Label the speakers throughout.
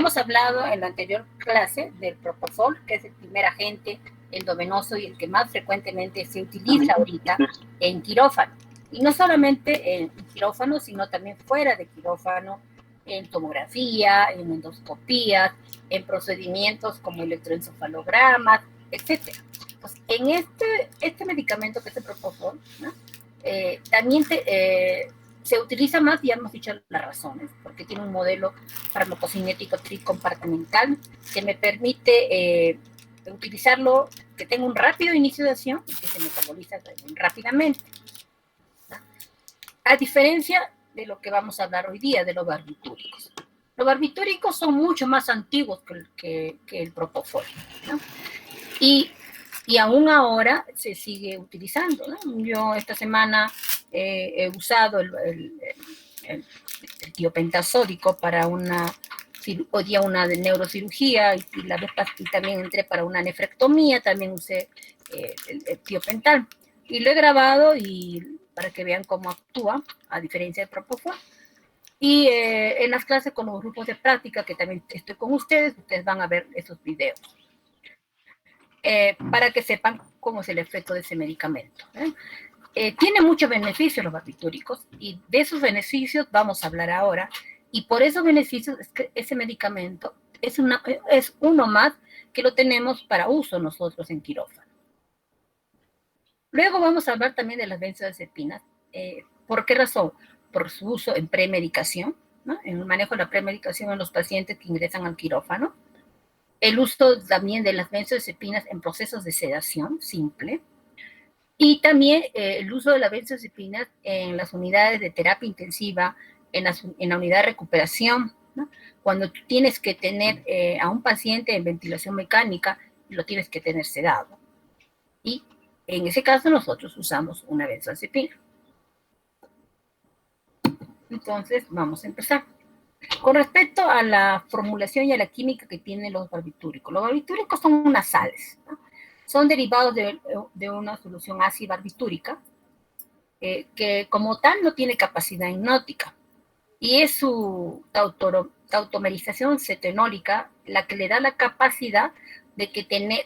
Speaker 1: hemos hablado en la anterior clase del propofol, que es el primer agente endovenoso y el que más frecuentemente se utiliza ahorita en quirófano. Y no solamente en quirófano, sino también fuera de quirófano, en tomografía, en endoscopías, en procedimientos como electroencefalogramas, etc. Pues en este medicamento que es el propofol, ¿no? También se utiliza más, ya hemos dicho las razones, porque tiene un modelo farmacocinético tricompartimental que me permite utilizarlo, que tenga un rápido inicio de acción y que se metaboliza rápidamente. A diferencia de lo que vamos a hablar hoy día, de los barbitúricos. Los barbitúricos son mucho más antiguos que el propofol, ¿no? Y aún ahora se sigue utilizando, ¿no? Yo esta semana he usado el tiopentasódico para hoy día una de neurocirugía y la vez y también entré para una nefrectomía, también usé el tiopental. Y lo he grabado y para que vean cómo actúa, a diferencia del propofol. Y en las clases con los grupos de práctica, que también estoy con ustedes van a ver esos videos. Para que sepan cómo es el efecto de ese medicamento. Tiene muchos beneficios los barbitúricos y de esos beneficios vamos a hablar ahora. Y por esos beneficios es que ese medicamento es uno más que lo tenemos para uso nosotros en quirófano. Luego vamos a hablar también de las benzodiazepinas. ¿Por qué razón? Por su uso en premedicación, ¿no? En el manejo de la premedicación en los pacientes que ingresan al quirófano. El uso también de las benzodiazepinas en procesos de sedación simple. Y también el uso de las benzodiazepinas en las unidades de terapia intensiva, en la unidad de recuperación, ¿no? Cuando tú tienes que tener a un paciente en ventilación mecánica y lo tienes que tener sedado. Y en ese caso nosotros usamos una benzodiazepina. Entonces vamos a empezar. Con respecto a la formulación y a la química que tienen los barbitúricos. Los barbitúricos son unas sales, ¿no? Son derivados de una solución ácida barbitúrica que como tal no tiene capacidad hipnótica. Y es su tautomerización cetonólica la que le da la capacidad de tener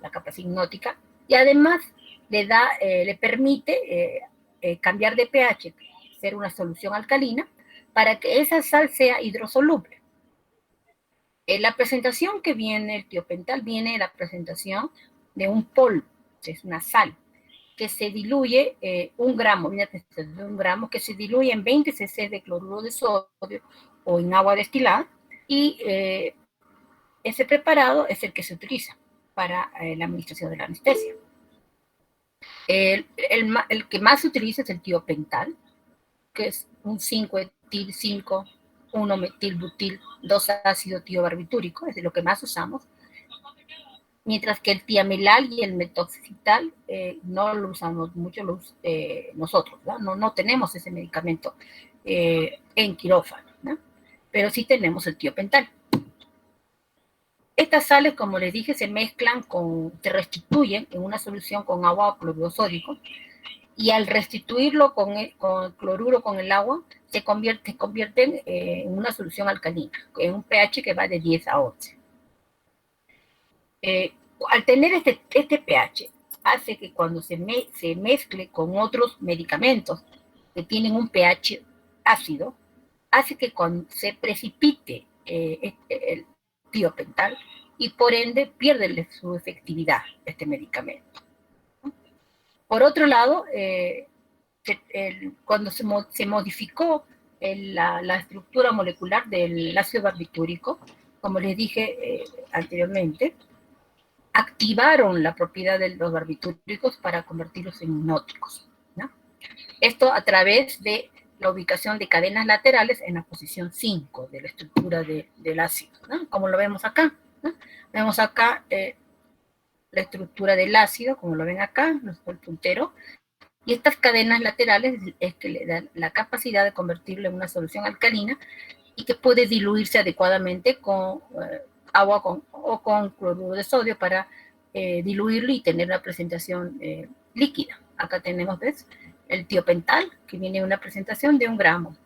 Speaker 1: la capacidad hipnótica, y además le permite cambiar de pH, ser una solución alcalina, para que esa sal sea hidrosoluble. La presentación que viene, el tiopental, viene la presentación de un polvo, que es una sal, que se diluye 1 gramo, de 1 gramo, que se diluye en 20 cc de cloruro de sodio o en agua destilada, y ese preparado es el que se utiliza para la administración de la anestesia. El que más se utiliza es el tiopental, que es un 5-etil 5, 1-metilbutil, 2-ácido tiobarbitúrico, es de lo que más usamos. Mientras que el tiamilal y el metoxital no lo usamos mucho nosotros, ¿no? No tenemos ese medicamento en quirófano, ¿no? Pero sí tenemos el tiopental. Estas sales, como les dije, se restituyen en una solución con agua o cloruro sódico, y al restituirlo con el cloruro con el agua, se convierten en una solución alcalina, en un pH que va de 10 a 11. Al tener este pH, hace que cuando se mezcle con otros medicamentos que tienen un pH ácido, hace que cuando se precipite el tiopental, y por ende pierde su efectividad este medicamento. Por otro lado, cuando se modificó la estructura molecular del ácido barbitúrico, como les dije anteriormente, activaron la propiedad de los barbitúricos para convertirlos en hipnóticos, ¿no? Esto a través de la ubicación de cadenas laterales en la posición 5 de la estructura del ácido, ¿no? Como lo vemos acá, ¿no? Vemos acá la estructura del ácido, como lo ven acá, el puntero, y estas cadenas laterales es que le dan la capacidad de convertirlo en una solución alcalina y que puede diluirse adecuadamente con agua o con cloruro de sodio para diluirlo y tener una presentación líquida. Acá tenemos, ¿ves? El tiopental, que viene en una presentación de 1 gramo.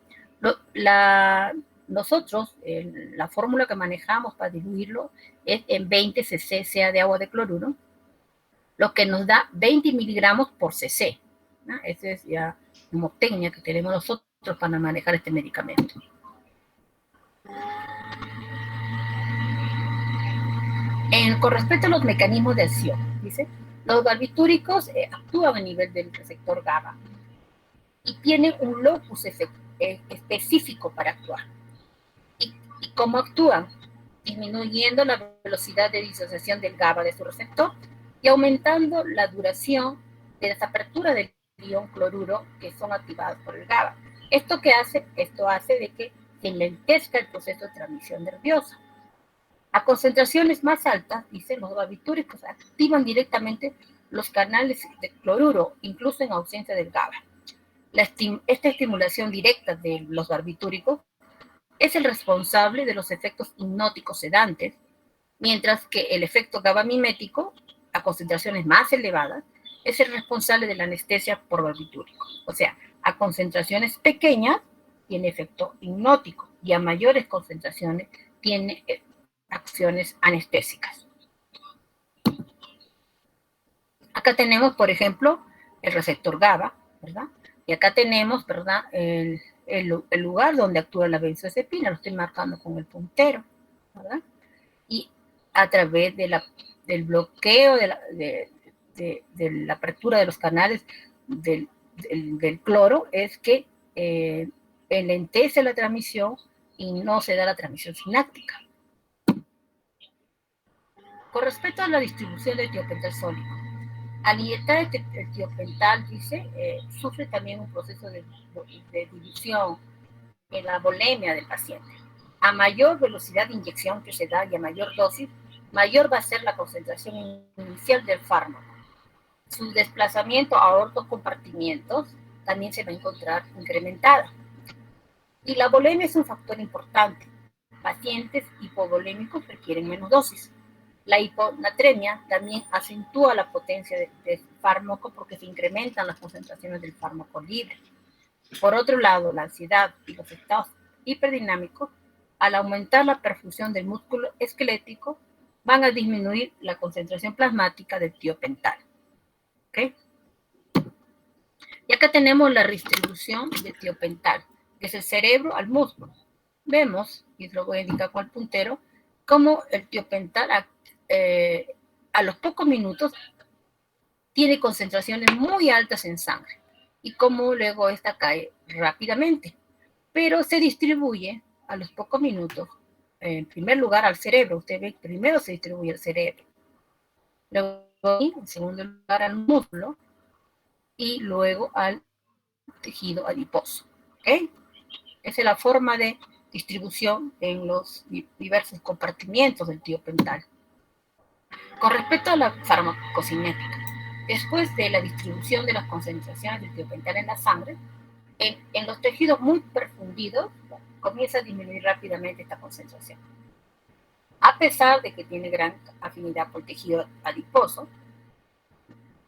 Speaker 1: nosotros, la fórmula que manejamos para diluirlo es en 20 cc de agua de cloruro, lo que nos da 20 miligramos por cc, ¿no? Esa es ya una técnica que tenemos nosotros para manejar este medicamento. Con respecto a los mecanismos de acción, dice, los barbitúricos actúan a nivel del receptor GABA y tienen un locus específico para actuar. ¿Y cómo actúan? Disminuyendo la velocidad de disociación del GABA de su receptor y aumentando la duración de las aperturas del ion cloruro que son activadas por el GABA. ¿Esto qué hace? Esto hace de que se enlentezca el proceso de transmisión nerviosa. A concentraciones más altas, dicen los barbitúricos, activan directamente los canales de cloruro, incluso en ausencia del GABA. Esta estimulación directa de los barbitúricos es el responsable de los efectos hipnóticos sedantes, mientras que el efecto GABA mimético, a concentraciones más elevadas, es el responsable de la anestesia por barbitúrico. O sea, a concentraciones pequeñas tiene efecto hipnótico y a mayores concentraciones tiene acciones anestésicas. Acá tenemos, por ejemplo, el receptor GABA, ¿verdad? Y acá tenemos, ¿verdad?, el lugar donde actúa la benzodiazepina, lo estoy marcando con el puntero, ¿verdad? Y a través del bloqueo de la apertura de los canales del cloro es que enlentece la transmisión y no se da la transmisión sináptica. Con respecto a la distribución del tiopental sólico, al inyectar el tiopental, dice, sufre también un proceso de dilución en la volemia del paciente. A mayor velocidad de inyección que se da y a mayor dosis, mayor va a ser la concentración inicial del fármaco. Su desplazamiento a otros compartimientos también se va a encontrar incrementada. Y la volemia es un factor importante. Pacientes hipovolémicos requieren menos dosis. La hiponatremia también acentúa la potencia del fármaco porque se incrementan las concentraciones del fármaco libre. Por otro lado, la ansiedad y los estados hiperdinámicos, al aumentar la perfusión del músculo esquelético, van a disminuir la concentración plasmática del tiopental. ¿Okay? Y acá tenemos la distribución del tiopental, desde el cerebro al músculo. Vemos, y lo voy a indicar con el puntero, cómo el tiopental a los pocos minutos tiene concentraciones muy altas en sangre y cómo luego esta cae rápidamente, pero se distribuye a los pocos minutos, en primer lugar al cerebro. Usted ve, primero se distribuye al cerebro, luego en segundo lugar al músculo y luego al tejido adiposo. ¿Okay? Esa es la forma de distribución en los diversos compartimientos del tiopental. Con respecto a la farmacocinética, después de la distribución de las concentraciones del tiopental en la sangre, en los tejidos muy perfundidos comienza a disminuir rápidamente esta concentración. A pesar de que tiene gran afinidad por el tejido adiposo,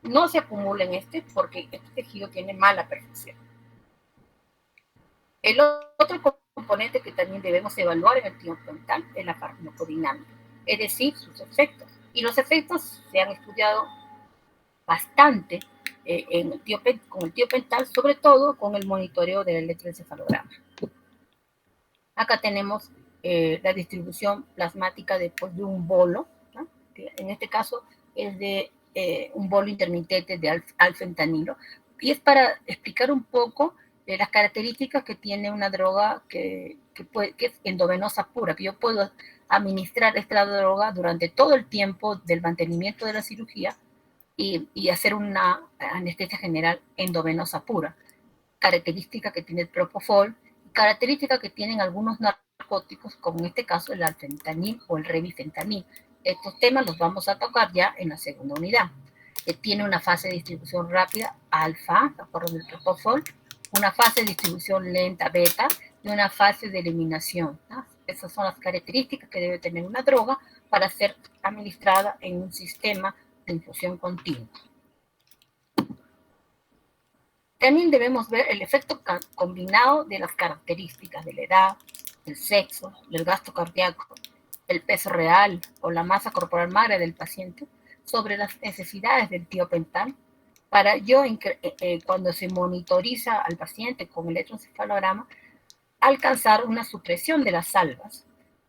Speaker 1: no se acumula en este porque este tejido tiene mala perfusión. El otro componente que también debemos evaluar en el tiopental es la farmacodinámica, es decir, sus efectos. Y los efectos se han estudiado bastante con el tiopental, sobre todo con el monitoreo del electroencefalograma. Acá tenemos la distribución plasmática de un bolo, ¿no? Que en este caso es de un bolo intermitente de alfentanilo, y es para explicar un poco las características que tiene una droga que es endovenosa pura, que yo puedo administrar esta droga durante todo el tiempo del mantenimiento de la cirugía y hacer una anestesia general endovenosa pura, característica que tiene el propofol, característica que tienen algunos narcóticos, como en este caso el alfentanil o el revifentanil. Estos temas los vamos a tocar ya en la segunda unidad. Tiene una fase de distribución rápida, alfa, de acuerdo con el propofol, una fase de distribución lenta, beta, y una fase de eliminación, ¿no? Esas son las características que debe tener una droga para ser administrada en un sistema de infusión continua. También debemos ver el efecto combinado de las características de la edad, el sexo, el gasto cardíaco, el peso real o la masa corporal magra del paciente sobre las necesidades del tiopental para cuando se monitoriza al paciente con electroencefalograma, alcanzar una supresión de las salvas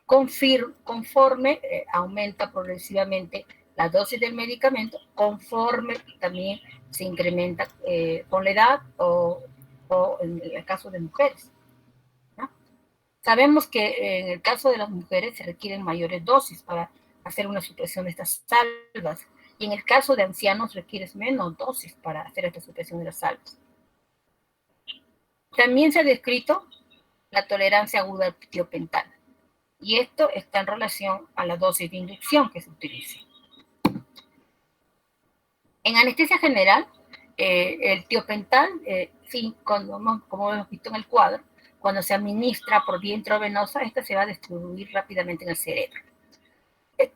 Speaker 1: conforme aumenta progresivamente la dosis del medicamento, conforme también se incrementa con la edad o en el caso de mujeres, ¿no? Sabemos que en el caso de las mujeres se requieren mayores dosis para hacer una supresión de estas salvas, y en el caso de ancianos requieres menos dosis para hacer esta supresión de las salvas. También se ha descrito la tolerancia aguda al tiopental, y esto está en relación a la dosis de inducción que se utilice. En anestesia general, el tiopental, como hemos visto en el cuadro, cuando se administra por vía intravenosa, esta se va a distribuir rápidamente en el cerebro.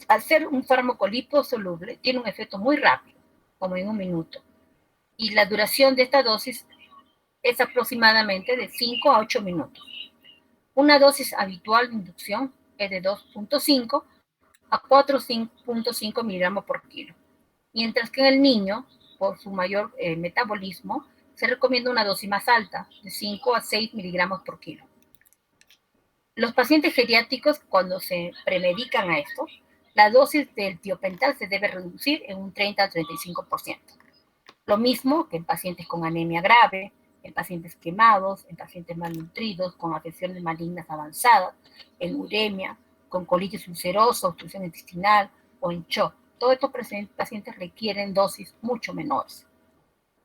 Speaker 1: Al ser un fármaco liposoluble, tiene un efecto muy rápido, como en 1 minuto, y la duración de esta dosis es aproximadamente de 5 a 8 minutos. Una dosis habitual de inducción es de 2.5 a 4.5 miligramos por kilo, mientras que en el niño, por su mayor metabolismo, se recomienda una dosis más alta, de 5 a 6 miligramos por kilo. Los pacientes geriátricos, cuando se premedican a esto, la dosis del tiopental se debe reducir en un 30 al 35%. Lo mismo que en pacientes con anemia grave, en pacientes quemados, en pacientes malnutridos, con afecciones malignas avanzadas, en uremia, con colitis ulcerosa, obstrucción intestinal o en shock. Todos estos pacientes requieren dosis mucho menores.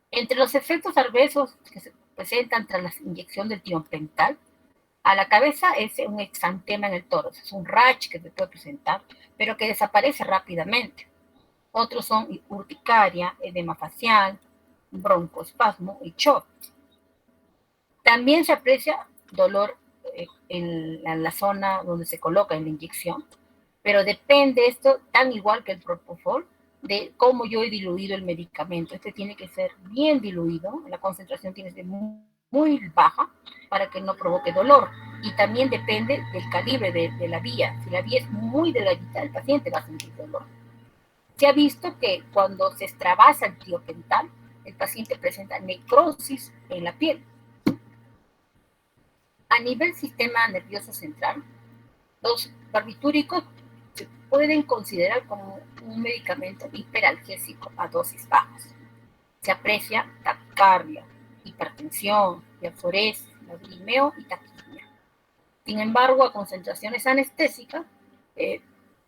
Speaker 1: Entre los efectos adversos que se presentan tras la inyección del tiopental, a la cabeza es un exantema en el tórax, es un rash que se puede presentar, pero que desaparece rápidamente. Otros son urticaria, edema facial, broncoespasmo y shock. También se aprecia dolor en la zona donde se coloca en la inyección, pero depende esto, tan igual que el propofol, de cómo yo he diluido el medicamento. Este tiene que ser bien diluido, la concentración tiene que ser muy baja para que no provoque dolor. Y también depende del calibre de la vía. Si la vía es muy delgadita, el paciente va a sentir dolor. Se ha visto que cuando se extravasa el tiopental, el paciente presenta necrosis en la piel. A nivel sistema nervioso central, los barbitúricos se pueden considerar como un medicamento hiperalgésico a dosis bajas. Se aprecia taquicardia, hipertensión, diaforesis, lagrimeo y taquimia. Sin embargo, a concentraciones anestésicas,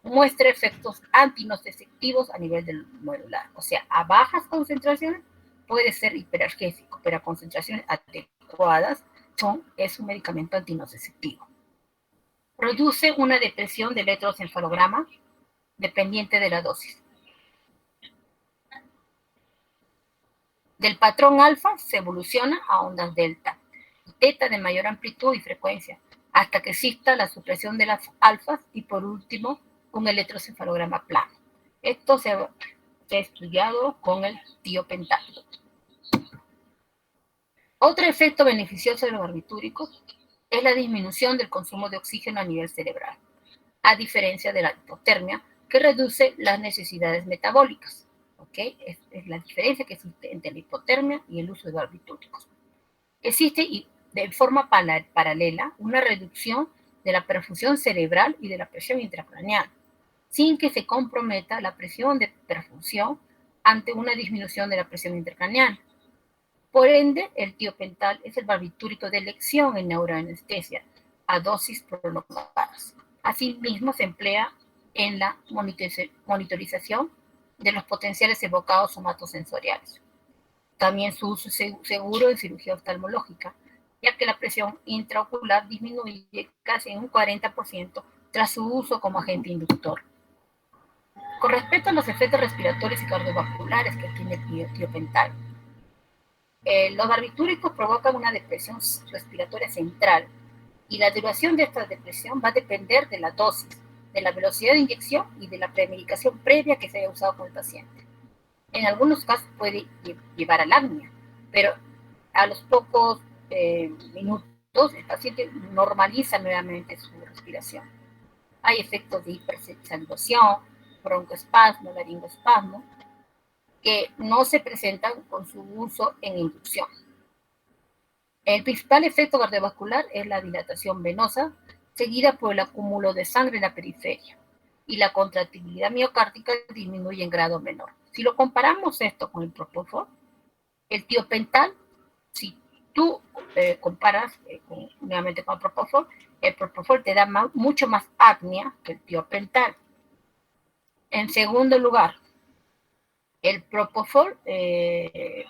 Speaker 1: muestra efectos antinociceptivos a nivel del modular. O sea, a bajas concentraciones puede ser hiperalgésico, pero a concentraciones adecuadas es un medicamento antinociceptivo. Produce una depresión del electroencefalograma dependiente de la dosis. Del patrón alfa se evoluciona a ondas delta, teta de mayor amplitud y frecuencia, hasta que exista la supresión de las alfas y por último un electroencefalograma plano. Esto se ha estudiado con el tiopental. Otro efecto beneficioso de los barbitúricos es la disminución del consumo de oxígeno a nivel cerebral, a diferencia de la hipotermia, que reduce las necesidades metabólicas. ¿Okay? Es la diferencia que existe entre la hipotermia y el uso de barbitúricos. Existe de forma paralela una reducción de la perfusión cerebral y de la presión intracraneal, sin que se comprometa la presión de perfusión ante una disminución de la presión intracraneal. Por ende, el tiopental es el barbitúrico de elección en neuroanestesia a dosis prolongadas. Asimismo, se emplea en la monitorización de los potenciales evocados somatosensoriales. También su uso es seguro en cirugía oftalmológica, ya que la presión intraocular disminuye casi en un 40% tras su uso como agente inductor. Con respecto a los efectos respiratorios y cardiovasculares que tiene el tiopental, los barbitúricos provocan una depresión respiratoria central y la duración de esta depresión va a depender de la dosis, de la velocidad de inyección y de la premedicación previa que se haya usado con el paciente. En algunos casos puede llevar a la apnea, pero a los pocos minutos Entonces, el paciente normaliza nuevamente su respiración. Hay efectos de hipersalivación, broncoespasmo, laringoespasmo, que no se presentan con su uso en inducción. El principal efecto cardiovascular es la dilatación venosa, seguida por el acúmulo de sangre en la periferia, y la contractilidad miocárdica disminuye en grado menor. Si lo comparamos esto con el propofol, el tiopental, si tú comparas nuevamente con el propofol te da mucho más apnea que el tiopental. En segundo lugar, el propofol te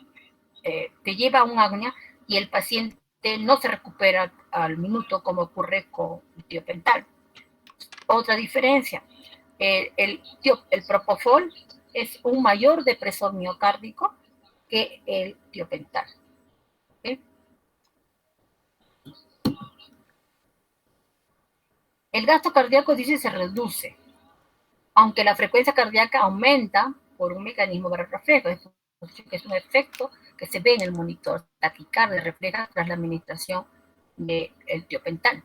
Speaker 1: lleva a un apnea y el paciente no se recupera al minuto como ocurre con el tiopental. Otra diferencia, el propofol es un mayor depresor miocárdico que el tiopental. ¿Okay? El gasto cardíaco dice se reduce, aunque la frecuencia cardíaca aumenta por un mecanismo de reflejo, que es un efecto que se ve en el monitor taquicardia refleja tras la administración del tiopental.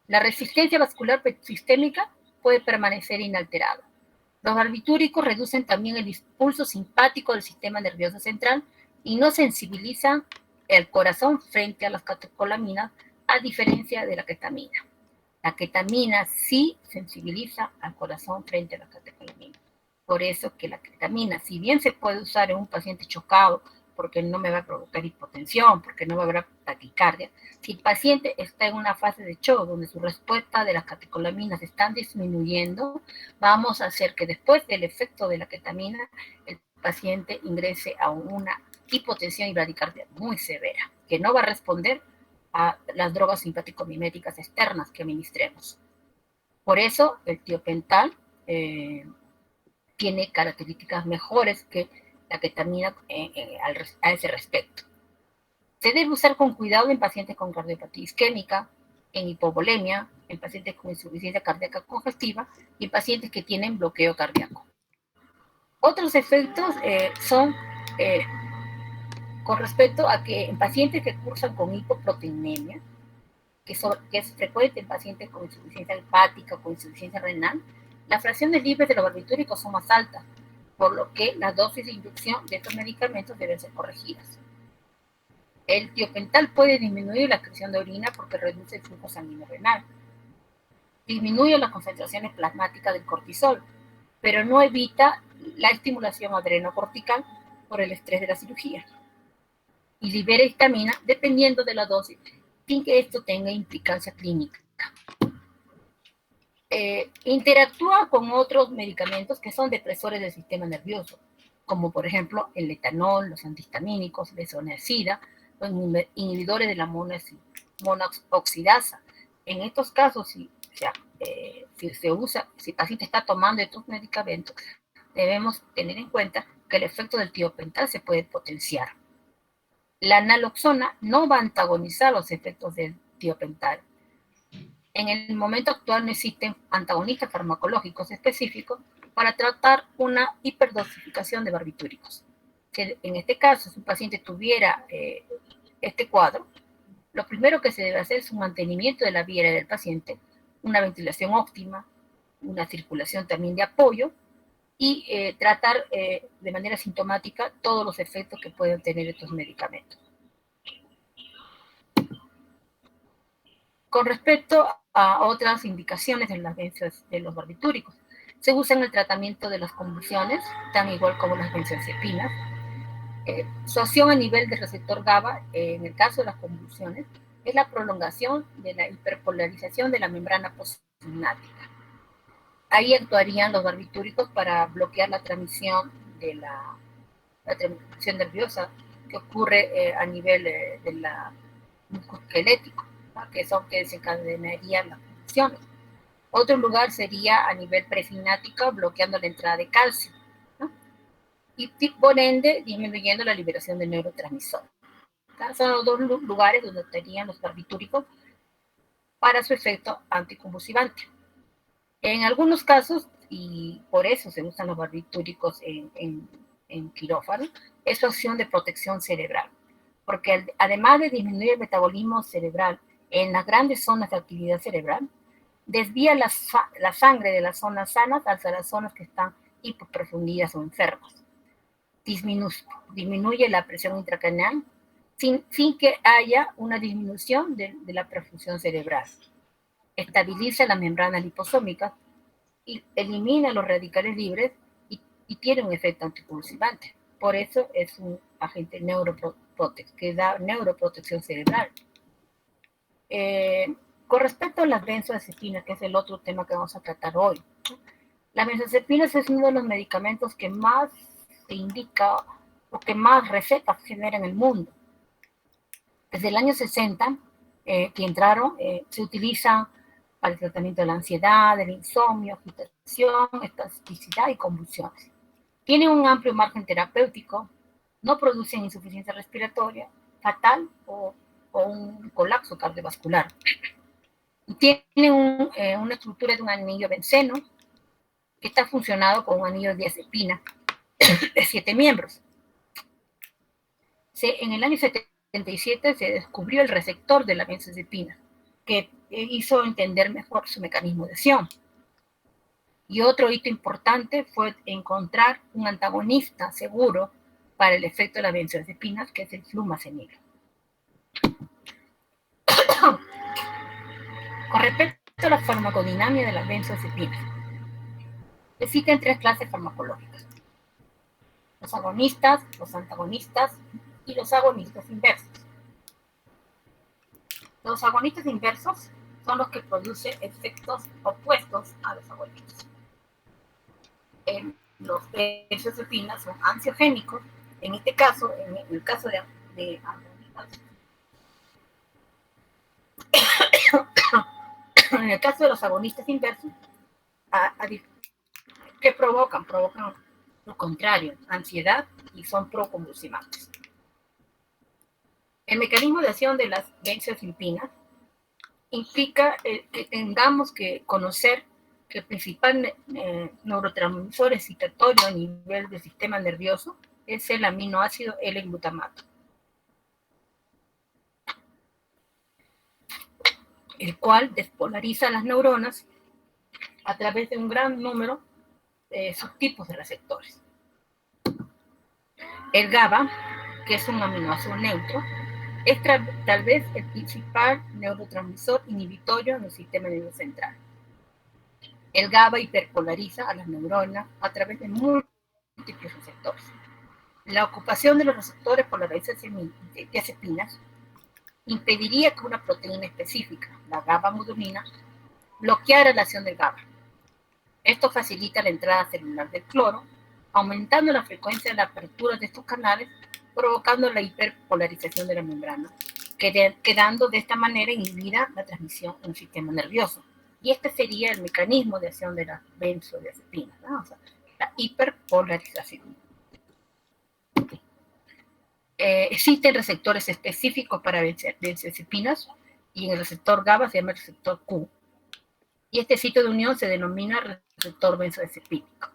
Speaker 1: La resistencia vascular sistémica puede permanecer inalterada. Los barbitúricos reducen también el impulso simpático del sistema nervioso central y no sensibilizan el corazón frente a las catecolaminas, a diferencia de la ketamina. La ketamina sí sensibiliza al corazón frente a la catecolamina. Por eso que la ketamina, si bien se puede usar en un paciente chocado, porque no me va a provocar hipotensión, porque no va a haber taquicardia, si el paciente está en una fase de shock donde su respuesta de las catecolaminas están disminuyendo, vamos a hacer que después del efecto de la ketamina, el paciente ingrese a una hipotensión y bradicardia muy severa, que no va a responder a las drogas simpático-miméticas externas que administremos. Por eso el tiopental tiene características mejores que la ketamina a ese respecto. Se debe usar con cuidado en pacientes con cardiopatía isquémica, en hipovolemia, en pacientes con insuficiencia cardíaca congestiva y en pacientes que tienen bloqueo cardíaco. Otros efectos son con respecto a que en pacientes que cursan con hipoproteinemia, que es frecuente en pacientes con insuficiencia hepática o con insuficiencia renal, las fracciones libres de los barbitúricos son más altas, por lo que las dosis de inducción de estos medicamentos deben ser corregidas. El tiopental puede disminuir la excreción de orina porque reduce el flujo sanguíneo renal. Disminuye las concentraciones plasmáticas del cortisol, pero no evita la estimulación adrenocortical por el estrés de la cirugía. Y libera histamina dependiendo de la dosis, sin que esto tenga implicancia clínica. Interactúa con otros medicamentos que son depresores del sistema nervioso, como por ejemplo el etanol, los antihistamínicos, la isoniazida, los inhibidores de la monoxidasa. En estos casos, si el paciente está tomando estos medicamentos, debemos tener en cuenta que el efecto del tiopental se puede potenciar. La naloxona no va a antagonizar los efectos del tiopental. En el momento actual no existen antagonistas farmacológicos específicos para tratar una hiperdosificación de barbitúricos. En este caso, si un paciente tuviera este cuadro, lo primero que se debe hacer es un mantenimiento de la vía aérea del paciente, una ventilación óptima, una circulación también de apoyo y tratar de manera sintomática todos los efectos que pueden tener estos medicamentos. Con respecto a otras indicaciones de los barbitúricos, se usa en el tratamiento de las convulsiones, tan igual como las benzodiazepinas. Su acción a nivel del receptor GABA, en el caso de las convulsiones, es la prolongación de la hiperpolarización de la membrana postsináptica. Ahí actuarían los barbitúricos para bloquear la transmisión de la transmisión nerviosa que ocurre a nivel de la musculoesquelético, ¿no? Que son que desencadenarían las convulsiones. Otro lugar sería a nivel presináptico, bloqueando la entrada de calcio, ¿no? Y por ende disminuyendo la liberación de neurotransmisores. Son los dos lugares donde estarían los barbitúricos para su efecto anticonvulsivante. En algunos casos, y por eso se usan los barbitúricos en quirófano, es su acción de protección cerebral, porque además de disminuir el metabolismo cerebral en las grandes zonas de actividad cerebral, desvía la sangre de las zonas sanas hacia las zonas que están hipoperfundidas o enfermas. Disminuye la presión intracraneal sin que haya una disminución de la perfusión cerebral. Estabiliza las membranas liposómicas y elimina los radicales libres y tiene un efecto anticonvulsivante. Por eso es un agente que da neuroprotección cerebral. Con respecto a las benzodiazepinas, que es el otro tema que vamos a tratar hoy, las benzodiazepinas es uno de los medicamentos que más se indica o que más recetas genera en el mundo. Desde el año 60 que entraron, se utilizan para el tratamiento de la ansiedad, del insomnio, agitación, espasticidad y convulsiones. Tienen un amplio margen terapéutico, no producen insuficiencia respiratoria fatal o un colapso cardiovascular. Tienen una estructura de un anillo benceno que está funcionado con un anillo de diazepina de 7 miembros. En el año 77 se descubrió el receptor de la benzodiazepina, que hizo entender mejor su mecanismo de acción. Y otro hito importante fue encontrar un antagonista seguro para el efecto de las benzodiazepinas, que es el flumazenil. Con respecto a la farmacodinámica de las benzodiazepinas, existen 3 clases farmacológicas: los agonistas, los antagonistas y los agonistas inversos. Los agonistas inversos son los que producen efectos opuestos a los agonistas. Los benzodiazepinas son ansiogénicos. En este caso, en el caso de en el caso de los agonistas inversos, ¿qué provocan? Provocan lo contrario, ansiedad, y son proconvulsivantes. El mecanismo de acción de las benzodiazepinas implica que tengamos que conocer que el principal neurotransmisor excitatorio a nivel del sistema nervioso es el aminoácido L-glutamato, el cual despolariza las neuronas a través de un gran número de subtipos de receptores. El GABA, que es un aminoácido neutro, es tal vez el principal neurotransmisor inhibitorio en el sistema nervioso central. El GABA hiperpolariza a las neuronas a través de múltiples receptores. La ocupación de los receptores por las benzodiazepinas impediría que una proteína específica, la GABA-amidonina, bloqueara la acción del GABA. Esto facilita la entrada celular del cloro, aumentando la frecuencia de la apertura de estos canales, provocando la hiperpolarización de la membrana, quedando de esta manera inhibida la transmisión en el sistema nervioso. Y este sería el mecanismo de acción de las benzodiazepinas, ¿no? O sea, la hiperpolarización. Existen receptores específicos para benzodiazepinas, y en el receptor GABA se llama el receptor Q. Y este sitio de unión se denomina receptor benzodiazepínico.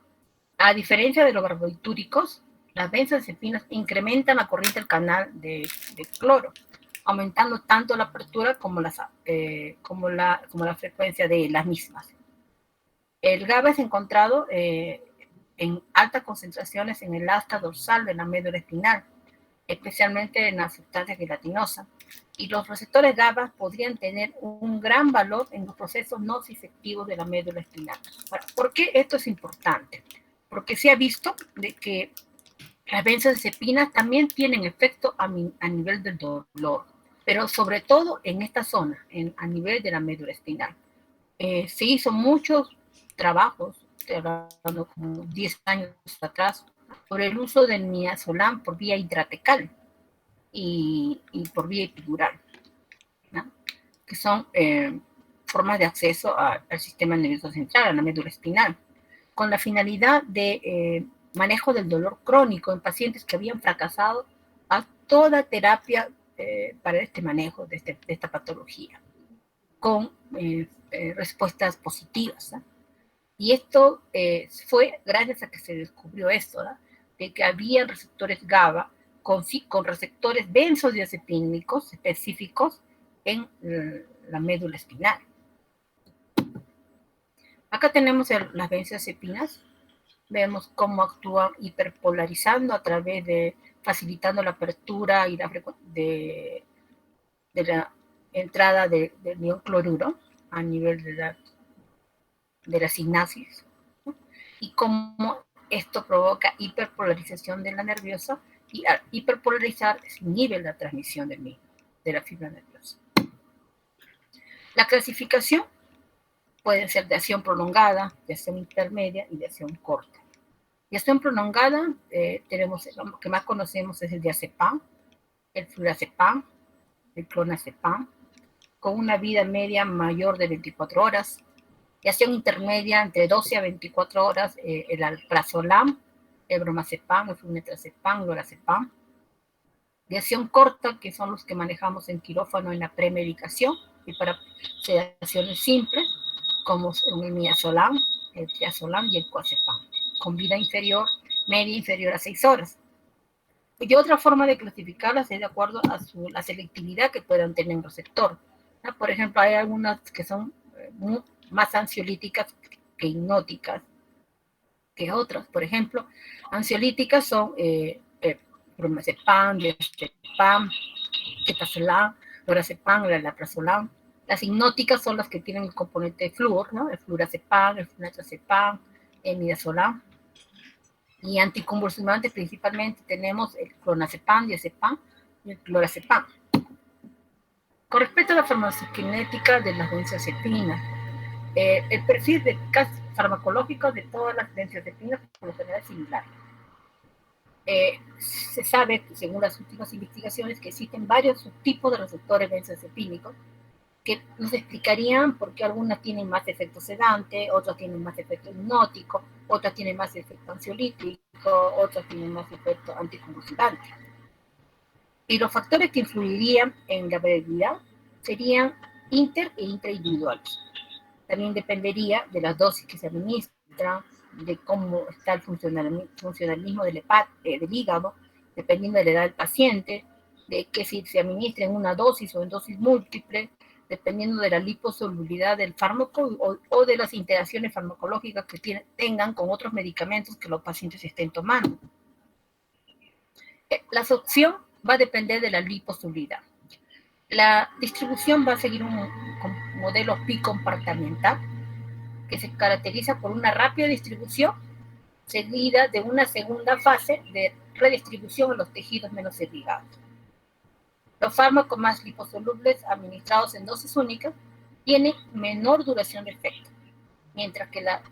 Speaker 1: A diferencia de los barbitúricos, las benzodiazepinas incrementan la corriente del canal de cloro, aumentando tanto la apertura como la frecuencia de las mismas. El GABA es encontrado en altas concentraciones en el asta dorsal de la médula espinal, especialmente en la sustancia gelatinosa, y los receptores GABA podrían tener un gran valor en los procesos nociceptivos de la médula espinal. Ahora, ¿por qué esto es importante? Porque se ha visto de que las benzodiazepinas también tienen efecto a nivel del dolor, pero sobre todo en esta zona, a nivel de la médula espinal. Se hizo muchos trabajos, estoy hablando como 10 años atrás, sobre el uso del midazolam por vía intratecal y por vía epidural, ¿no? Que son formas de acceso al sistema nervioso central, a la médula espinal, con la finalidad de manejo del dolor crónico en pacientes que habían fracasado a toda terapia para este manejo de esta patología, con respuestas positivas, ¿no? Y esto fue gracias a que se descubrió esto, ¿no? De que había receptores GABA con receptores benzodiazepínicos específicos en la médula espinal. Acá tenemos las benzodiazepinas. Vemos cómo actúan hiperpolarizando a través de facilitando la apertura y de la entrada del ion cloruro a nivel de la sinapsis, ¿no? Y cómo esto provoca hiperpolarización de la nerviosa y al hiperpolarizar se inhibe la transmisión de la fibra nerviosa. La clasificación puede ser de acción prolongada, de acción intermedia y de acción corta. De acción prolongada tenemos lo que más conocemos es el diazepam, el flurazepam, el clonazepam, con una vida media mayor de 24 horas. De acción intermedia entre 12 a 24 horas, el alprazolam, el bromazepam, el flunitrazepam, el lorazepam. De acción corta, que son los que manejamos en quirófano en la premedicación y para sedaciones simples, como el midazolam, el triazolam y el coazepam, con vida inferior, media inferior a 6 horas. Y otra forma de clasificarlas es de acuerdo a la selectividad que puedan tener en receptor, ¿no? Por ejemplo, hay algunas que son más ansiolíticas que hipnóticas que otras. Por ejemplo, ansiolíticas son bromazepam, diazepam, ketazolam, lorazepam, alprazolam. Las hipnóticas son las que tienen el componente de flúor, ¿no? El flurazepam, el flunitrazepam, el midazolam. Y anticonvulsivantes principalmente tenemos el clonazepam, diazepam y el lorazepam. Con respecto a la farmacokinética de las benzodiazepinas, el perfil farmacológico de todas las benzodiazepinas por lo general es similar. Se sabe, según las últimas investigaciones, que existen varios subtipos de receptores benzodiazepínicos que nos explicarían por qué algunas tienen más efecto sedante, otras tienen más efecto hipnótico, otras tienen más efecto ansiolítico, otras tienen más efecto anticonvulsivante. Y los factores que influirían en la variabilidad serían inter e intraindividuales. También dependería de las dosis que se administran, de cómo está el funcionalismo del hígado, dependiendo de la edad del paciente, de que si se administra en una dosis o en dosis múltiple, dependiendo de la liposolubilidad del fármaco o de las interacciones farmacológicas que tengan con otros medicamentos que los pacientes estén tomando. La absorción va a depender de la liposolubilidad. La distribución va a seguir un modelo bicompartamental que se caracteriza por una rápida distribución seguida de una segunda fase de redistribución en los tejidos menos irrigados. Los fármacos más liposolubles administrados en dosis únicas tienen menor duración de efecto, mientras que la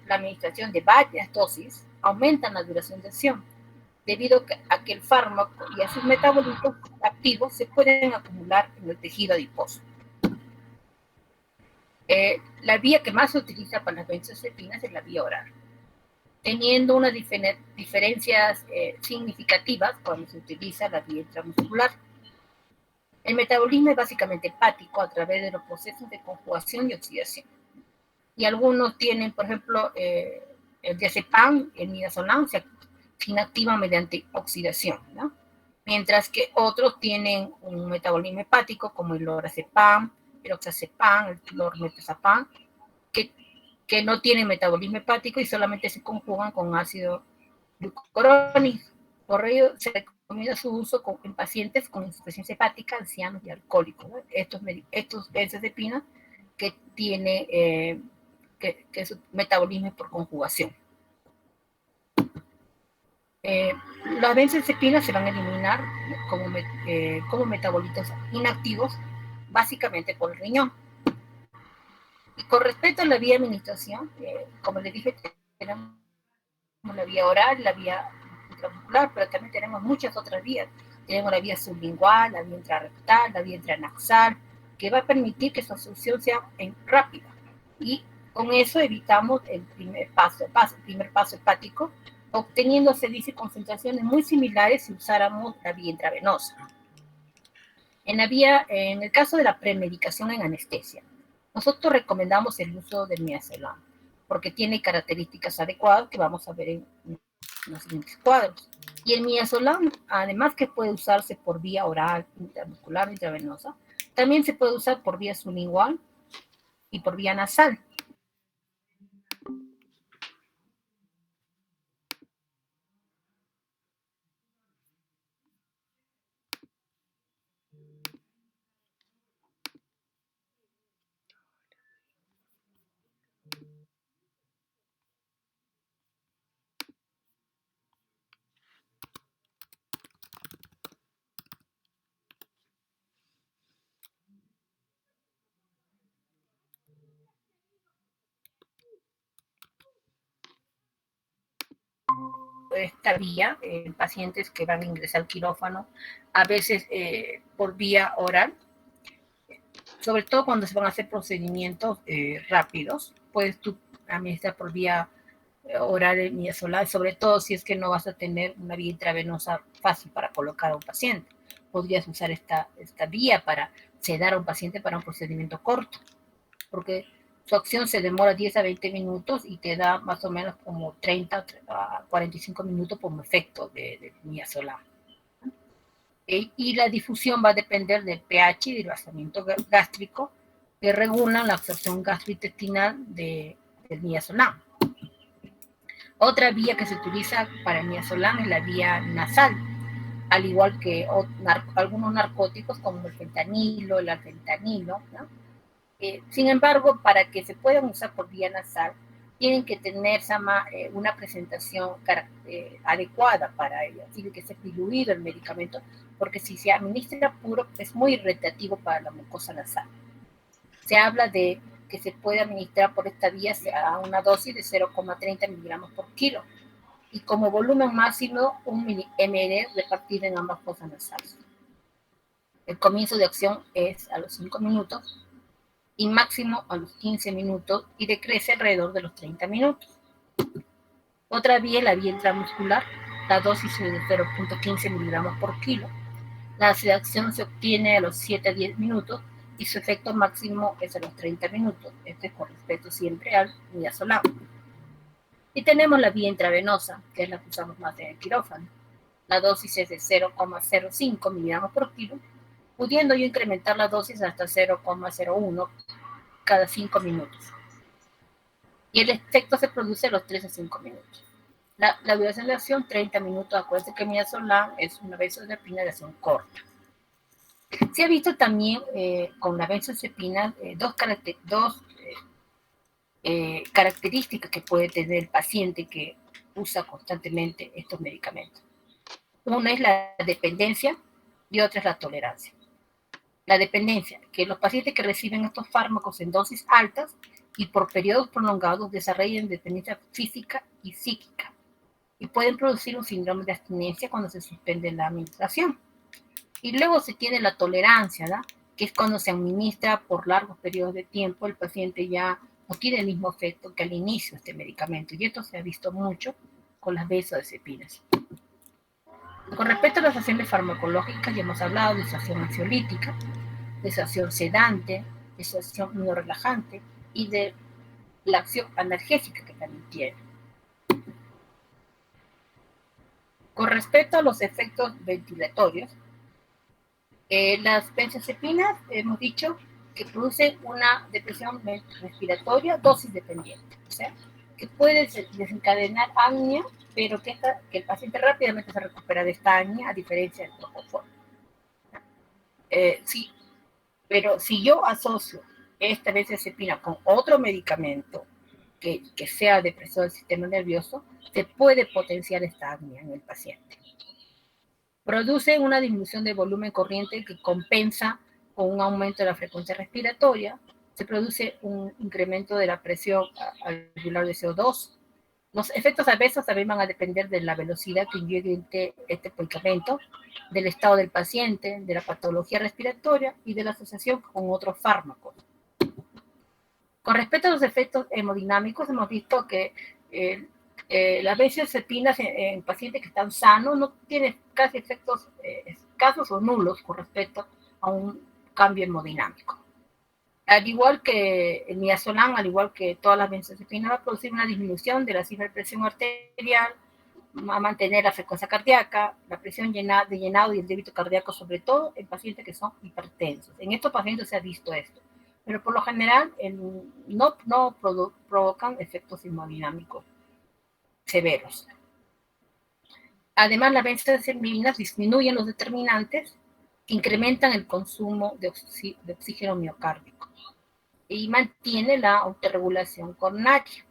Speaker 1: administración de varias dosis aumenta la duración de acción, debido a que el fármaco y a sus metabolitos activos se pueden acumular en el tejido adiposo. La vía que más se utiliza para las benzodiazepinas es la vía oral, teniendo unas diferencias significativas cuando se utiliza la vía intramuscular. El metabolismo es básicamente hepático a través de los procesos de conjugación y oxidación. Y algunos tienen, por ejemplo, el diazepam, el midazolam, se inactivan mediante oxidación, ¿no? Mientras que otros tienen un metabolismo hepático, como el lorazepam, el oxazepam, el clormetazepam, que no tienen metabolismo hepático y solamente se conjugan con ácido glucurónico. Por ello, se recomienda su uso en pacientes con insuficiencia hepática, ancianos y alcohólicos, ¿no? Estos benzodiazepinas que tiene que su metabolismo es por conjugación. Las benzodiazepinas se van a eliminar como metabolitos inactivos, básicamente por el riñón. Y con respecto a la vía de administración, como les dije, tenemos la vía oral, la vía intramuscular, pero también tenemos muchas otras vías. Tenemos la vía sublingual, la vía intrarrectal, la vía intranasal, que va a permitir que su absorción sea rápida. Y con eso evitamos el primer paso hepático, obteniendo, se dice, concentraciones muy similares si usáramos la vía intravenosa. En el caso de la premedicación en anestesia, nosotros recomendamos el uso del midazolam, porque tiene características adecuadas que vamos a ver en los siguientes cuadros. Y el midazolam, además que puede usarse por vía oral, intramuscular, intravenosa, También se puede usar por vía sublingual y por vía nasal. Esta vía, pacientes que van a ingresar al quirófano, a veces por vía oral, sobre todo cuando se van a hacer procedimientos rápidos, puedes tú administrar por vía oral el midazolam, sobre todo si es que no vas a tener una vía intravenosa fácil para colocar a un paciente. Podrías usar esta vía para sedar a un paciente para un procedimiento corto, porque su acción se demora 10 a 20 minutos y te da más o menos como 30 a 45 minutos como efecto de midazolam. Y la difusión va a depender del pH y del vaciamiento gástrico que regulan la absorción gastrointestinal del midazolam. Otra vía que se utiliza para el midazolam es la vía nasal, al igual que algunos narcóticos como el fentanilo, el alfentanilo, ¿no? Sin embargo, para que se puedan usar por vía nasal, tienen que tener una presentación adecuada para ello. Tiene que ser diluido el medicamento, porque si se administra puro, es muy irritativo para la mucosa nasal. Se habla de que se puede administrar por esta vía a una dosis de 0,30 miligramos por kilo, y como volumen máximo 1 ml repartido en ambas fosas nasales. El comienzo de acción es a los 5 minutos y máximo a los 15 minutos y decrece alrededor de los 30 minutos. Otra vía es la vía intramuscular, la dosis es de 0,15 miligramos por kilo. La sedación se obtiene a los 7 a 10 minutos y su efecto máximo es a los 30 minutos. Este es con respecto siempre al midazolam. Y tenemos la vía intravenosa, que es la que usamos más en el quirófano. La dosis es de 0,05 miligramos por kilo, pudiendo yo incrementar la dosis hasta 0,01 cada 5 minutos. Y el efecto se produce a los 3 a 5 minutos. La duración de acción, 30 minutos. Acuérdense que midazolam es una benzodiazepina de acción corta. Se ha visto también con la benzodiazepina dos características que puede tener el paciente que usa constantemente estos medicamentos. Una es la dependencia y otra es la tolerancia. La dependencia, que los pacientes que reciben estos fármacos en dosis altas y por periodos prolongados desarrollan dependencia física y psíquica y pueden producir un síndrome de abstinencia cuando se suspende la administración. Y luego se tiene la tolerancia, ¿no? Que es cuando se administra por largos periodos de tiempo, el paciente ya no tiene el mismo efecto que al inicio de este medicamento. Y esto se ha visto mucho con las benzodiazepinas. Con respecto a las acciones farmacológicas, ya hemos hablado de su acción ansiolítica, de su acción sedante, de su acción relajante y de la acción analgésica que también tiene. Con respecto a los efectos ventilatorios, las benzodiazepinas hemos dicho que producen una depresión respiratoria dosis dependiente, o sea, que puede desencadenar apnea, pero que el paciente rápidamente se recupera de esta apnea, a diferencia del propofol. Sí, pero si yo asocio esta benzodiazepina con otro medicamento que sea depresor del sistema nervioso, se puede potenciar esta apnea en el paciente. Produce una disminución de volumen corriente que compensa con un aumento de la frecuencia respiratoria. Se produce un incremento de la presión alveolar de CO2. Los efectos adversos también van a depender de la velocidad que llegue este medicamento, del estado del paciente, de la patología respiratoria y de la asociación con otros fármacos. Con respecto a los efectos hemodinámicos, hemos visto que las benzodiazepinas en pacientes que están sanos no tienen casi efectos escasos o nulos con respecto a un cambio hemodinámico. Al igual que el midazolam, al igual que todas las benzodiazepinas, va a producir una disminución de la cifra de presión arterial, a mantener la frecuencia cardíaca, la presión de llenado y el débito cardíaco, sobre todo en pacientes que son hipertensos. En estos pacientes se ha visto esto, pero por lo general no provocan efectos hemodinámicos severos. Además, las benzodiazepinas disminuyen los determinantes que incrementan el consumo de oxígeno miocárdico y mantiene la autorregulación coronaria.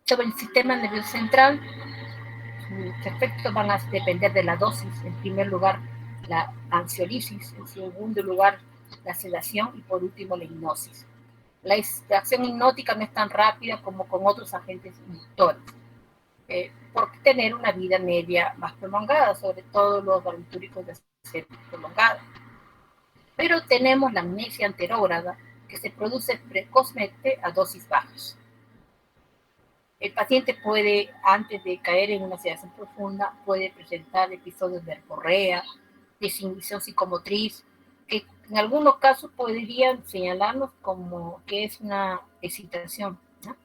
Speaker 1: Sobre el sistema nervioso central, sus efectos van a depender de la dosis. En primer lugar, la ansiolísis, en segundo lugar, la sedación y por último, la hipnosis. La acción hipnótica no es tan rápida como con otros agentes inductores, por tener una vida media más prolongada, sobre todo los barbitúricos de ser prolongada. Pero tenemos la amnesia anterógrada, que se produce precozmente a dosis bajas. El paciente puede, antes de caer en una sedación profunda, puede presentar episodios de verborrea, desinhibición psicomotriz, que en algunos casos podrían señalarnos como que es una excitación, ¿no?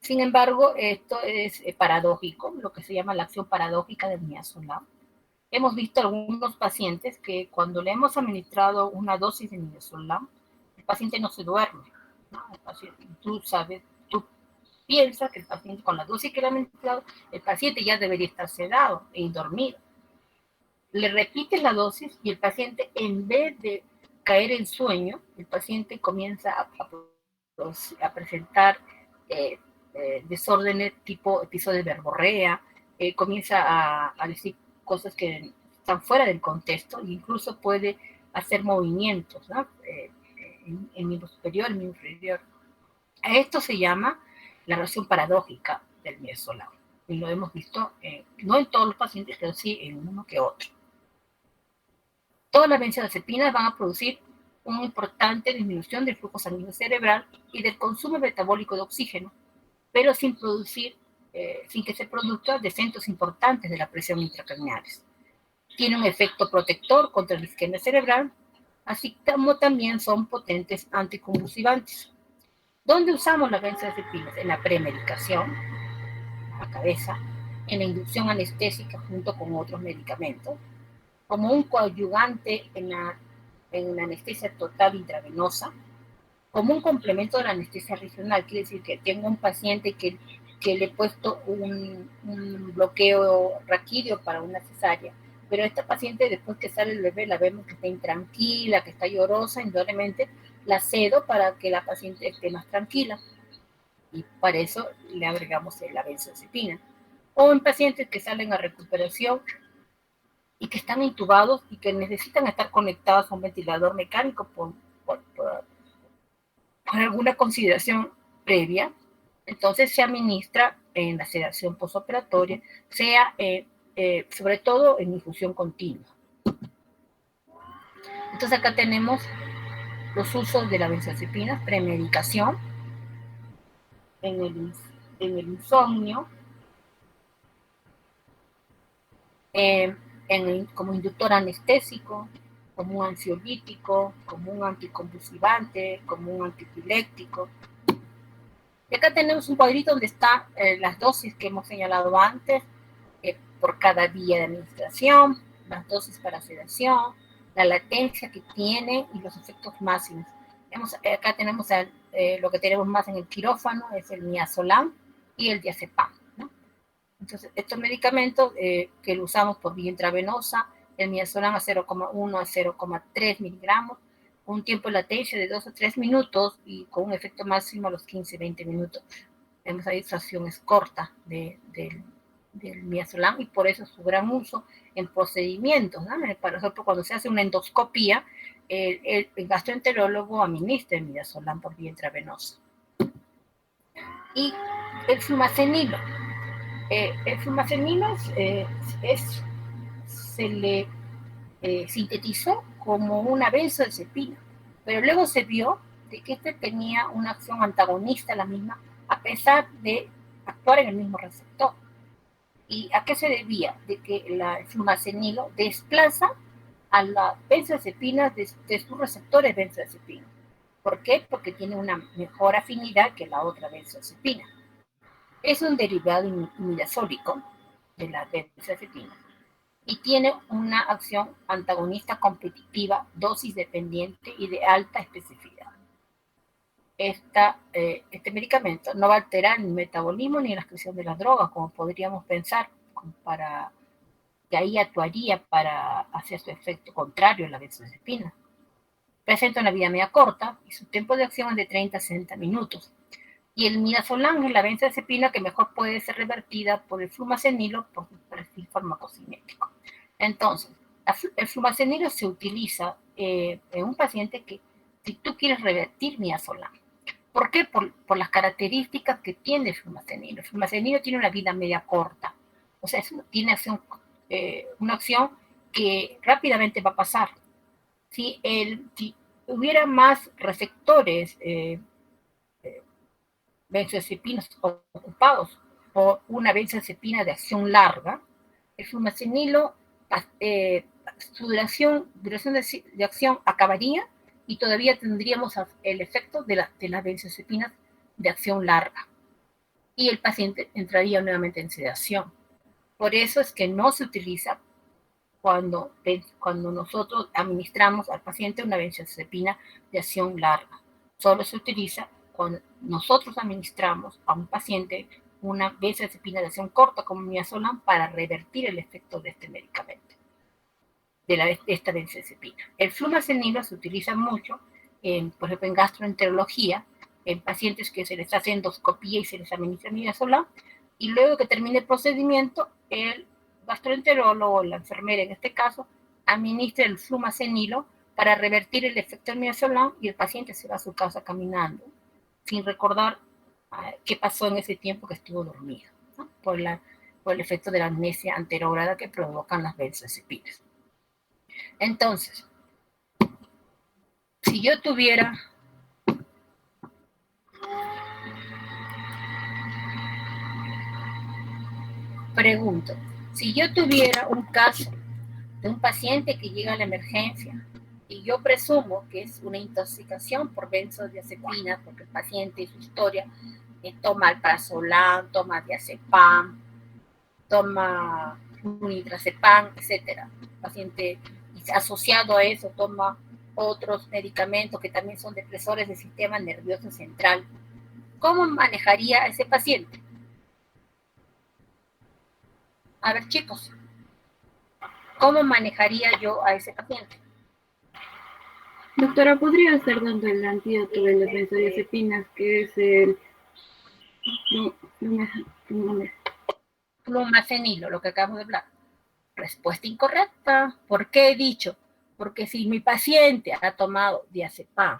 Speaker 1: Sin embargo, esto es paradójico, lo que se llama la acción paradójica del midazolam. Hemos visto algunos pacientes que cuando le hemos administrado una dosis de midazolam, el paciente no se duerme, ¿no? Tú piensas que el paciente con la dosis que le ha administrado, el paciente ya debería estar sedado e dormido. Le repites la dosis y el paciente, en vez de caer en sueño, el paciente comienza a presentar desórdenes tipo episodios de verborrea, comienza a decir cosas que están fuera del contexto e incluso puede hacer movimientos, ¿no? En miembro superior, en miembro inferior. A esto se llama la reacción paradójica del midazolam. Y lo hemos visto, no en todos los pacientes, pero sí en uno que otro. Todas las benzodiazepinas van a producir una importante disminución del flujo sanguíneo cerebral y del consumo metabólico de oxígeno, pero sin que se produzcan descensos importantes de la presión intracraneales. Tiene un efecto protector contra la isquemia cerebral, así como también son potentes anticonvulsivantes. ¿Dónde usamos las benzodiazepinas? En la premedicación, en la cabeza, en la inducción anestésica junto con otros medicamentos, como un coadyuvante en la anestesia total intravenosa, como un complemento de la anestesia regional. Quiere decir que tengo un paciente que le he puesto un bloqueo raquídeo para una cesárea, pero esta paciente, después que sale el bebé, la vemos que está intranquila, que está llorosa, indudablemente la cedo para que la paciente esté más tranquila, y para eso le agregamos la benzodiazepina. O en pacientes que salen a recuperación y que están intubados y que necesitan estar conectados a un ventilador mecánico por alguna consideración previa, entonces se administra en la sedación postoperatoria, sea sobre todo en infusión continua. Entonces acá tenemos los usos de la benzodiazepina: premedicación, en el insomnio, como inductor anestésico, como un ansiolítico, como un anticonvulsivante, como un antiepiléctico. Y acá tenemos un cuadrito donde están las dosis que hemos señalado antes, por cada vía de administración, las dosis para sedación, la latencia que tiene y los efectos máximos. Acá tenemos lo que tenemos más en el quirófano, es el midazolam y el diazepam, ¿no? Entonces, estos medicamentos que lo usamos por vía intravenosa, el midazolam a 0,1 a 0,3 miligramos, con un tiempo de latencia de 2 a 3 minutos y con un efecto máximo a los 15-20 minutos. Vemos ahí esa acción es corta del midazolam y por eso su gran uso en procedimientos, ¿no? Por ejemplo, cuando se hace una endoscopía, el gastroenterólogo administra el midazolam por vía intravenosa. Y el flumacenilo. El flumacenilo se le sintetizó como una benzodiazepina, pero luego se vio de que este tenía una acción antagonista a la misma, a pesar de actuar en el mismo receptor. ¿Y a qué se debía? De que el flumacenilo desplaza a las benzodiazepinas de sus receptores benzodiazepinas. ¿Por qué? Porque tiene una mejor afinidad que la otra benzodiazepina. Es un derivado imidazólico de la benzodiazepina y tiene una acción antagonista competitiva, dosis dependiente y de alta especificidad. Este medicamento no va a alterar ni el metabolismo ni la excreción de las drogas, como podríamos pensar, que ahí actuaría para hacer su efecto contrario a la benzodiazepina. Presenta una vida media corta y su tiempo de acción es de 30 a 60 minutos. Y el midazolam es la benzodiazepina que mejor puede ser revertida por el flumazenilo por su perfil farmacocinético. Entonces, el flumazenilo se utiliza en un paciente que, si tú quieres revertir midazolam, ¿por qué? Por las características que tiene el flumazenilo. El flumazenilo tiene una vida media corta, o sea, tiene una acción que rápidamente va a pasar. Si hubiera más receptores benzodiazepinas ocupados por una benzodiazepina de acción larga, el flumazenilo, su duración de acción acabaría y todavía tendríamos el efecto de las benzodiazepinas de acción larga. Y el paciente entraría nuevamente en sedación. Por eso es que no se utiliza cuando nosotros administramos al paciente una benzodiazepina de acción larga. Solo se utiliza cuando nosotros administramos a un paciente una benzodiazepina de acción corta como midazolam para revertir el efecto de este medicamento, de esta benzodiazepina. El flumazenilo se utiliza mucho, por ejemplo, en gastroenterología, en pacientes que se les hace endoscopía y se les administra midazolam, y luego que termine el procedimiento, el gastroenterólogo, la enfermera en este caso, administra el flumazenilo para revertir el efecto del midazolam y el paciente se va a su casa caminando, sin recordar qué pasó en ese tiempo que estuvo dormido, ¿no? por el efecto de la amnesia anterograda que provocan las benzodiazepinas. Entonces, si yo tuviera pregunto, si yo tuviera un caso de un paciente que llega a la emergencia y yo presumo que es una intoxicación por benzodiazepina, porque el paciente y su historia toma alprazolam, toma diazepam, toma flunitrazepam, etcétera. El paciente asociado a eso toma otros medicamentos que también son depresores del sistema nervioso central. ¿Cómo manejaría a ese paciente? A ver, chicos, ¿cómo manejaría yo a ese paciente?
Speaker 2: Doctora, ¿podría estar dando el antídoto de las benzodiazepinas, que es el
Speaker 1: flumazenilo, lo que acabamos de hablar? Respuesta incorrecta. ¿Por qué he dicho? Porque si mi paciente ha tomado diazepam,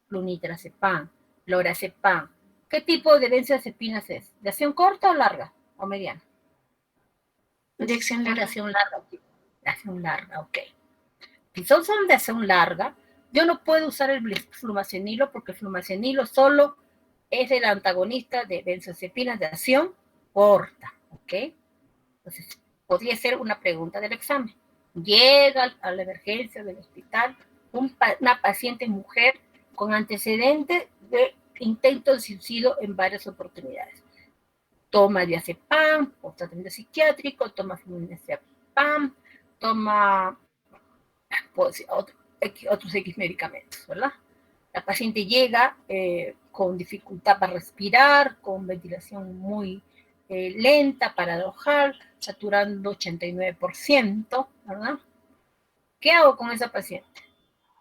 Speaker 1: flunitrazepam, lorazepam, ¿qué tipo de benzodiazepinas es? ¿De acción corta o larga? ¿O mediana?
Speaker 2: de acción larga.
Speaker 1: De acción larga. De acción larga, ok. Si son de acción larga, yo no puedo usar el flumazenilo porque el flumazenilo solo es el antagonista de benzodiazepinas de acción corta, ¿ok? Entonces, podría ser una pregunta del examen. Llega a la emergencia del hospital una paciente mujer con antecedentes de intento de suicidio en varias oportunidades. Toma diazepam, por tratamiento psiquiátrico, toma flunitrazepam, toma pues, otros X medicamentos, ¿verdad? La paciente llega con dificultad para respirar, con ventilación muy lenta para alojar, saturando 89%, ¿verdad? ¿Qué hago con esa paciente?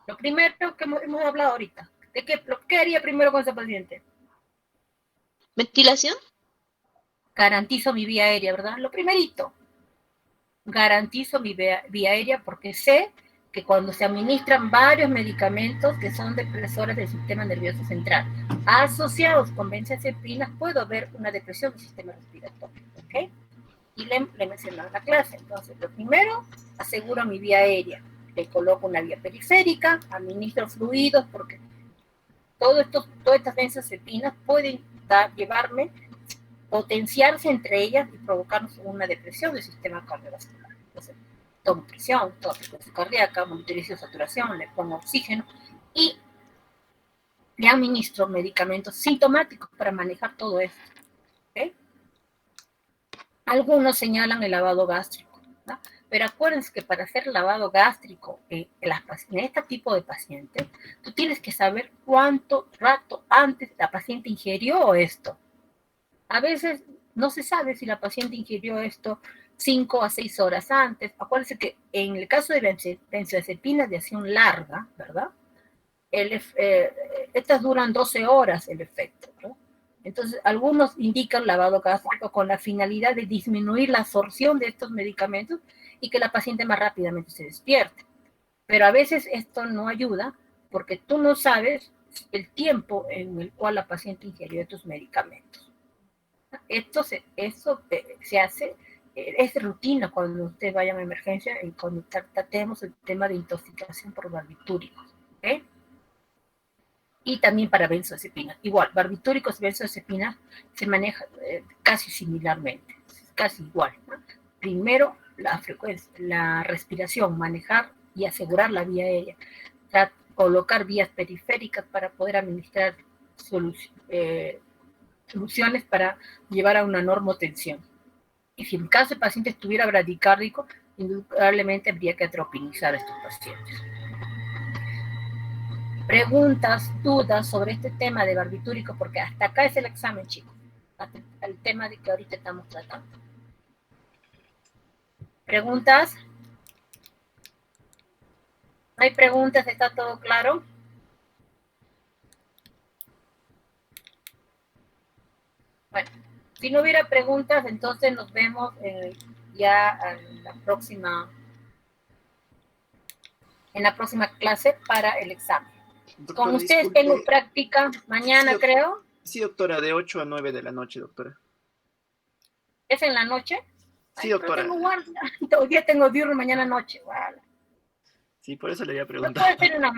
Speaker 1: Lo primero que hemos hablado ahorita, ¿qué haría primero con esa paciente?
Speaker 3: ¿Ventilación?
Speaker 1: Garantizo mi vía aérea, ¿verdad? Lo primerito, garantizo mi vía aérea porque sé que cuando se administran varios medicamentos que son depresores del sistema nervioso central asociados con benzodiazepinas, puedo ver una depresión del sistema respiratorio, ¿ok? Y le mencioné en la clase. Entonces, lo primero, aseguro mi vía aérea. Le coloco una vía periférica, administro fluidos, porque todas estas benzodiazepinas pueden llevarme, potenciarse entre ellas y provocarnos una depresión del sistema cardiovascular. Entonces, tomo presión, tomo frecuencia cardíaca, monitorizo saturación, le pongo oxígeno y le administro medicamentos sintomáticos para manejar todo esto. ¿Okay? Algunos señalan el lavado gástrico, ¿no? Pero acuérdense que para hacer lavado gástrico en este tipo de pacientes, tú tienes que saber cuánto rato antes la paciente ingirió esto. A veces no se sabe si la paciente ingirió esto 5 a 6 horas antes. Acuérdense que en el caso de benzodiazepinas de acción larga, ¿verdad? Estas duran 12 horas el efecto, ¿no? Entonces, algunos indican lavado gástrico con la finalidad de disminuir la absorción de estos medicamentos y que la paciente más rápidamente se despierte. Pero a veces esto no ayuda porque tú no sabes el tiempo en el cual la paciente ingirió estos medicamentos. Eso se hace, es rutina cuando usted vaya a una emergencia y cuando tratemos el tema de intoxicación por barbitúricos. ¿Okay? Y también para benzodiazepinas. Igual, barbitúricos y benzodiazepinas se manejan casi similarmente, casi igual, ¿no? Primero, la frecuencia, la respiración, manejar y asegurar la vía aérea, colocar vías periféricas para poder administrar soluciones para llevar a una normotensión. Y si en caso el paciente estuviera bradicárdico, indudablemente habría que atropinizar a estos pacientes. Preguntas, dudas sobre este tema de barbitúrico, porque hasta acá es el examen, chicos, hasta el tema de que ahorita estamos tratando. ¿Preguntas? ¿No hay preguntas? ¿Está todo claro? Bueno, si no hubiera preguntas, entonces nos vemos ya en la próxima clase para el examen.
Speaker 3: Doctora,
Speaker 1: Con ustedes
Speaker 3: disculpe.
Speaker 1: tengo práctica mañana,
Speaker 3: Sí,
Speaker 1: creo.
Speaker 3: Sí, doctora, de 8 a 9 de la noche, doctora.
Speaker 1: ¿Es en la noche?
Speaker 3: Sí,
Speaker 1: Ay,
Speaker 3: doctora.
Speaker 1: pero tengo guardia. Hoy día tengo diurno, mañana noche. Vale.
Speaker 3: Sí, por eso le había
Speaker 1: No
Speaker 3: preguntado.
Speaker 1: puede ser una